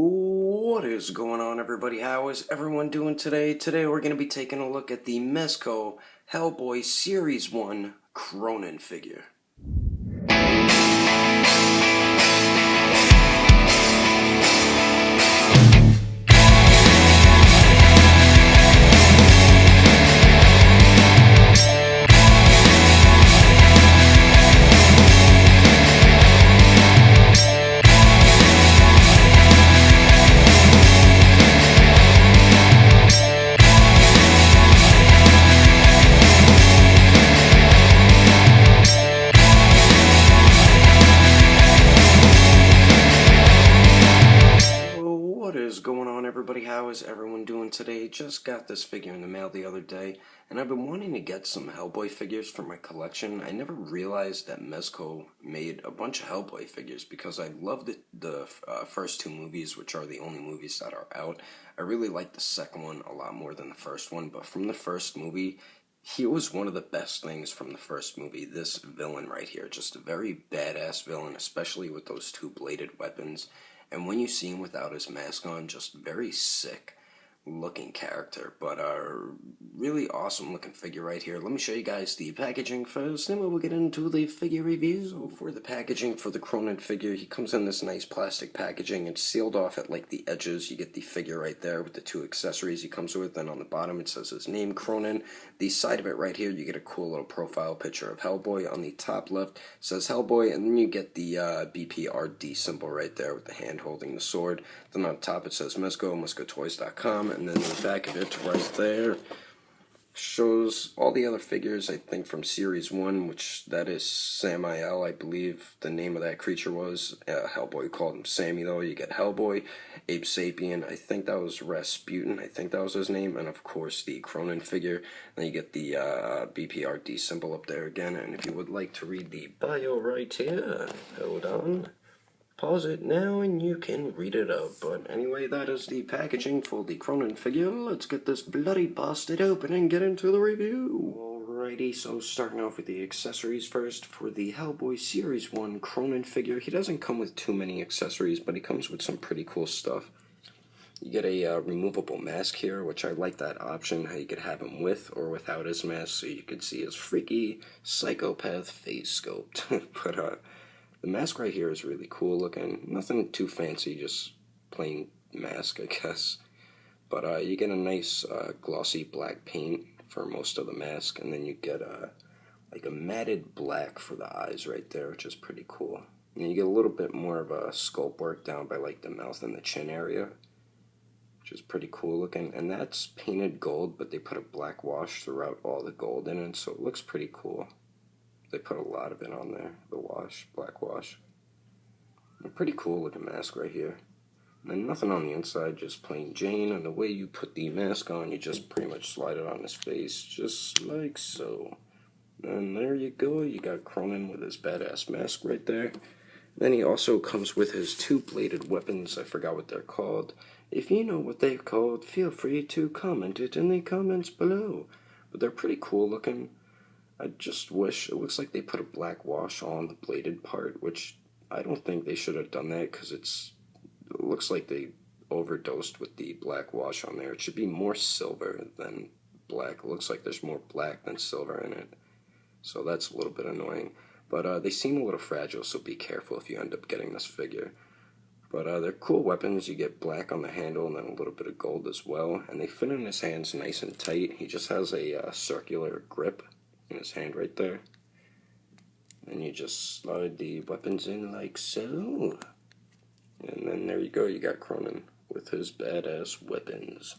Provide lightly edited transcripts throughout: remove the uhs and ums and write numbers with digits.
What is going on, everybody? How is everyone doing today? Today we're going to be taking a look at the Mezco Hellboy Series 1 Kroenen figure. What is going on, everybody? How is everyone doing today? Just got this figure in the mail the other day, and I've been wanting to get some Hellboy figures for my collection. I never realized that Mezco made a bunch of Hellboy figures because I loved the first two movies, which are the only movies that are out. I really like the second one a lot more than the first one, but from the first movie, he was one of the best things from the first movie. This villain right here, just a very badass villain, especially with those two bladed weapons. And when you see him without his mask on, just very sick looking character, but a really awesome looking figure right here. Let me show you guys the packaging first, and we'll get into the figure review. So for the packaging for the Kroenen figure, he comes in this nice plastic packaging. It's sealed off at like the edges. You get the figure right there with the two accessories he comes with. Then on the bottom it says his name, Kroenen. The side of it right here, you get a cool little profile picture of Hellboy. On the top left says Hellboy, and then you get the BPRD symbol right there with the hand holding the sword. Then on top it says Mezco, MezcoToys.com, and then the back of it right there shows all the other figures, I think, from Series 1, which that is Samael, I believe the name of that creature was. Hellboy called him Sammy, though. You get Hellboy, Ape Sapien, I think that was Rasputin, I think that was his name, and of course the Kroenen figure. Then you get the BPRD symbol up there again, and if you would like to read the bio right here, hold on. Pause it now and you can read it out. But anyway, that is the packaging for the Kroenen figure. Let's get this bloody bastard open and get into the review. Alrighty, so starting off with the accessories first. For the Hellboy Series 1 Kroenen figure, he doesn't come with too many accessories, but he comes with some pretty cool stuff. You get a removable mask here, which I like that option, how you could have him with or without his mask, so you could see his freaky psychopath face sculpt. But the mask right here is really cool looking. Nothing too fancy, just plain mask, I guess. But you get a nice glossy black paint for most of the mask, and then you get like a matted black for the eyes right there, which is pretty cool. And you get a little bit more of a sculpt work down by like the mouth and the chin area, which is pretty cool looking. And that's painted gold, but they put a black wash throughout all the gold in it, so it looks pretty cool. They put a lot of it on there, the wash, black wash. A pretty cool looking mask right here. And then nothing on the inside, just plain Jane. And the way you put the mask on, you just pretty much slide it on his face, just like so. And there you go, you got Kroenen with his badass mask right there. Then he also comes with his two bladed weapons. I forgot what they're called. If you know what they're called, feel free to comment it in the comments below. But they're pretty cool looking. I just wish, it looks like they put a black wash on the bladed part, which I don't think they should have done that, because it looks like they overdosed with the black wash on there. It should be more silver than black. It looks like there's more black than silver in it, so that's a little bit annoying. But they seem a little fragile, so be careful if you end up getting this figure. But they're cool weapons. You get black on the handle and then a little bit of gold as well, and they fit in his hands nice and tight. He just has a circular grip in his hand right there, and you just slide the weapons in like so, and then there you go, you got Kroenen with his badass weapons.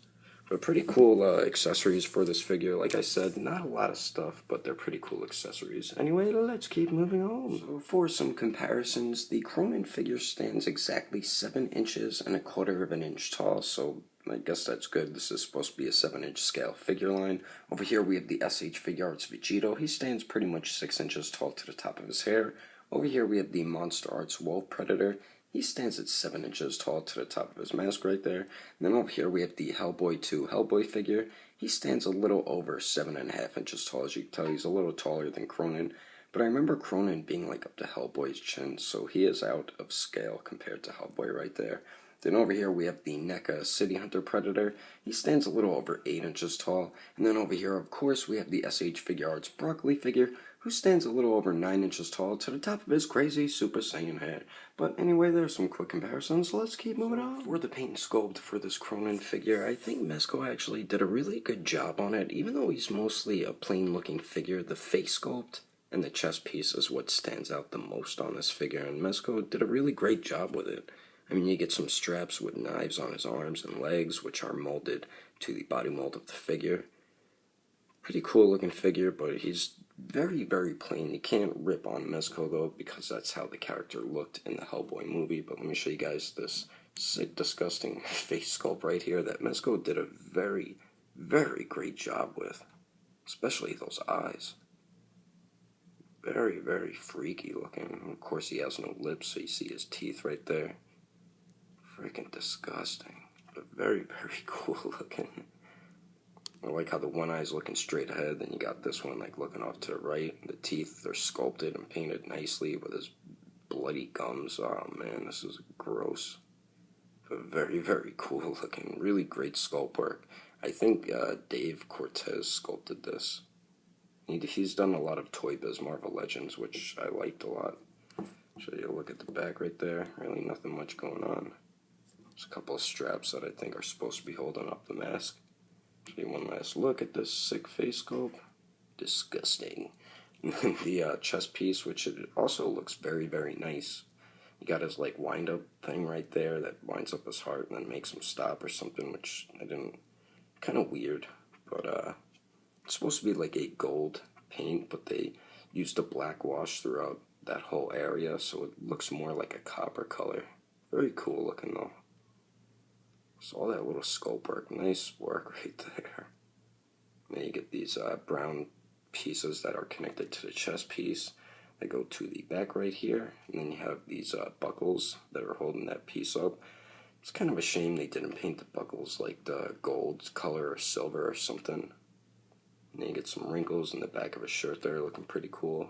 But pretty cool accessories for this figure. Like I said, not a lot of stuff, but they're pretty cool accessories. Anyway, let's keep moving on. So for some comparisons, the Kroenen figure stands exactly 7 inches and 1/4 of an inch tall, so I guess that's good. This is supposed to be a 7-inch scale figure line. Over here we have the SH Figuarts Vegito. He stands pretty much 6 inches tall to the top of his hair. Over here we have the Monster Arts Wolf Predator. He stands at 7 inches tall to the top of his mask right there. And then over here we have the Hellboy 2 Hellboy figure. He stands a little over 7.5 inches tall. As you can tell, he's a little taller than Kroenen. But I remember Kroenen being like up to Hellboy's chin, so he is out of scale compared to Hellboy right there. Then over here we have the NECA City Hunter Predator. He stands a little over 8 inches tall. And then over here, of course, we have the SH Figure Arts Broccoli figure, who stands a little over 9 inches tall to the top of his crazy Super Saiyan head. But anyway, there's some quick comparisons, so let's keep moving on. For the paint and sculpt for this Kroenen figure, I think Mezco actually did a really good job on it. Even though he's mostly a plain looking figure, the face sculpt and the chest piece is what stands out the most on this figure, and Mezco did a really great job with it. I mean, you get some straps with knives on his arms and legs, which are molded to the body mold of the figure. Pretty cool looking figure, but he's very, very plain. You can't rip on Mezco though, because that's how the character looked in the Hellboy movie. But let me show you guys this sick, disgusting face sculpt right here that Mezco did a very, very great job with. Especially those eyes. Very, very freaky looking. Of course, he has no lips, so you see his teeth right there. Freaking disgusting, but very, very cool looking. I like how the one eye's looking straight ahead, then you got this one like looking off to the right. The teeth are sculpted and painted nicely with his bloody gums. Oh man, this is gross. But very, very cool looking. Really great sculpt work. I think Dave Cortez sculpted this. He's done a lot of Toy Biz Marvel Legends, which I liked a lot. Show you a look at the back right there. Really nothing much going on. There's a couple of straps that I think are supposed to be holding up the mask. Show you one last look at this sick face sculpt. Disgusting. And then the chest piece, which it also looks very, very nice. You got his like wind up thing right there that winds up his heart and then makes him stop or something, which I didn't. Kind of weird, but it's supposed to be like a gold paint, but they used a black wash throughout that whole area, so it looks more like a copper color. Very cool looking though. So all that little sculpt work, nice work right there. And then you get these brown pieces that are connected to the chest piece. They go to the back right here, and then you have these buckles that are holding that piece up. It's kind of a shame they didn't paint the buckles like the gold color or silver or something. And then you get some wrinkles in the back of his shirt there, looking pretty cool.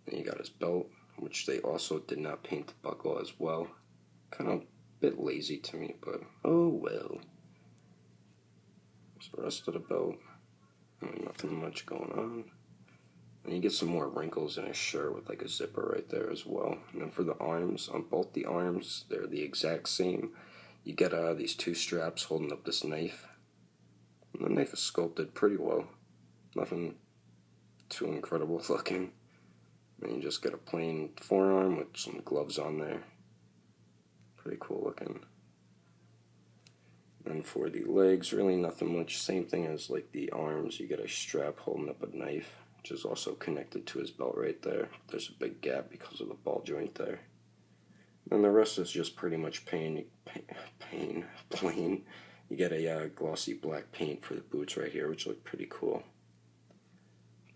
Then you got his belt, which they also did not paint the buckle as well. Kind of a bit lazy to me, but oh well. There's the rest of the belt. Nothing much going on. And you get some more wrinkles in his shirt with like a zipper right there as well. And then for the arms, on both the arms, they're the exact same. You get these two straps holding up this knife. And the knife is sculpted pretty well. Nothing too incredible looking. And you just get a plain forearm with some gloves on there. Pretty cool looking. And for the legs, really nothing much. Same thing as like the arms. You get a strap holding up a knife, which is also connected to his belt right there. There's a big gap because of the ball joint there. And the rest is just pretty much plain. You get a glossy black paint for the boots right here, which look pretty cool.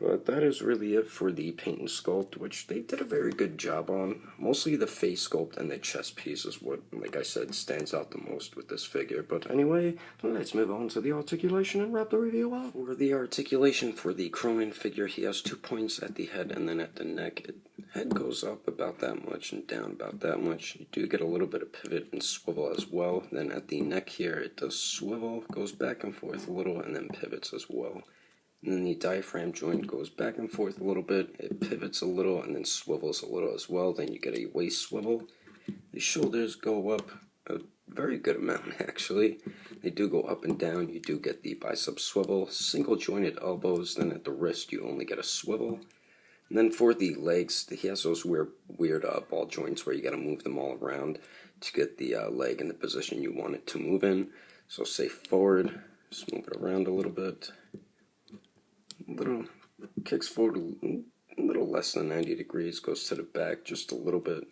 But that is really it for the paint and sculpt, which they did a very good job on. Mostly the face sculpt and the chest piece is what, like I said, stands out the most with this figure. But anyway, let's move on to the articulation and wrap the review up. For the articulation for the Kroenen figure, he has 2 points at the head and then at the neck. Head goes up about that much and down about that much. You do get a little bit of pivot and swivel as well. Then at the neck here, it does swivel, goes back and forth a little, and then pivots as well. And then the diaphragm joint goes back and forth a little bit, it pivots a little, and then swivels a little as well. Then you get a waist swivel. The shoulders go up a very good amount, actually. They do go up and down. You do get the bicep swivel, single jointed elbows. Then at the wrist, you only get a swivel. And then for the legs, he has those weird ball joints where you got to move them all around to get the leg in the position you want it to move in. So say forward, just move it around a little bit. Little kicks forward a little less than 90 degrees, goes to the back just a little bit,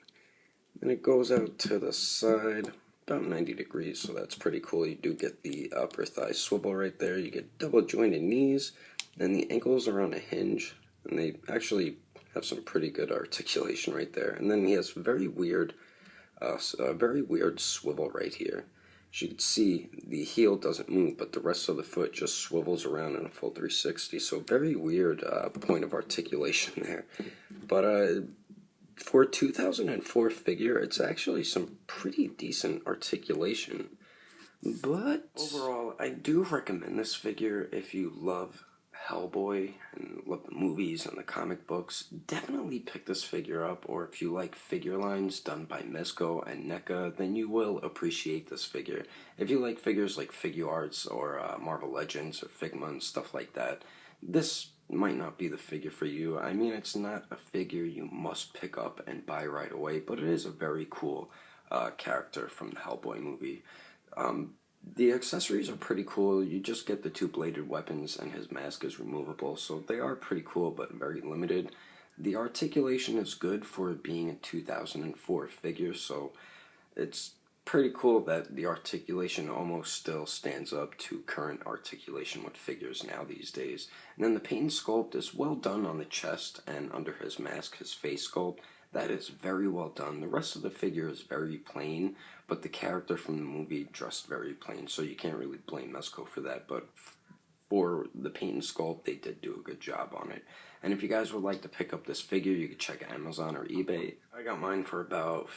and it goes out to the side about 90 degrees, so that's pretty cool. You do get the upper thigh swivel right there. You get double jointed knees, and the ankles are on a hinge, and they actually have some pretty good articulation right there. And then he has a very weird swivel right here. As you can see, the heel doesn't move, but the rest of the foot just swivels around in a full 360. So very weird point of articulation there. But For a 2004 figure, it's actually some pretty decent articulation. But overall, I do recommend this figure if you love Hellboy and love the movies and the comic books. Definitely pick this figure up, or if you like figure lines done by Mezco and NECA, then you will appreciate this figure. If you like figures like Figure Arts or Marvel Legends or Figma and stuff like that, this might not be the figure for you. I mean, it's not a figure you must pick up and buy right away, but it is a very cool character from the Hellboy movie. The accessories are pretty cool. You just get the two bladed weapons and his mask is removable, so they are pretty cool but very limited. The articulation is good for it being a 2004 figure, so it's pretty cool that the articulation almost still stands up to current articulation with figures now these days. And then the paint and sculpt is well done on the chest and under his mask, his face sculpt. That is very well done. The rest of the figure is very plain, but the character from the movie dressed very plain, so you can't really blame Mezco for that. But for the paint and sculpt, they did do a good job on it. And if you guys would like to pick up this figure, you could check Amazon or eBay. I got mine for about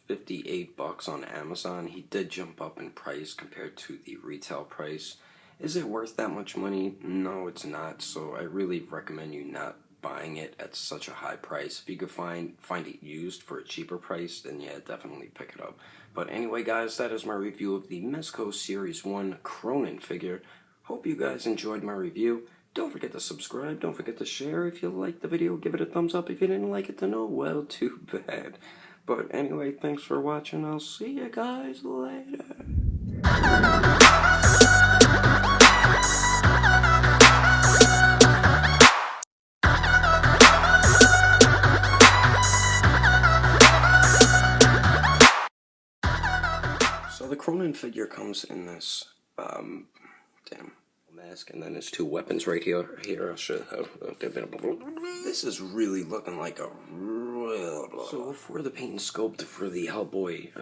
$58 on Amazon. He did jump up in price compared to the retail price. Is it worth that much money? No, it's not. So I really recommend you not buying it at such a high price. If you could find it used for a cheaper price, then yeah, definitely pick it up. But anyway, guys, that is my review of the Mezco Series 1 Kroenen figure. Hope you guys enjoyed my review. Don't forget to subscribe. Don't forget to share. If you liked the video, give it a thumbs up. If you didn't like it, then oh, well, too bad. But anyway, thanks for watching. I'll see you guys later. So the Kroenen figure comes in this, mask, and then there's two weapons right here. I'll show you how. This is really looking like a real. So for the paint and sculpt for the Hellboy,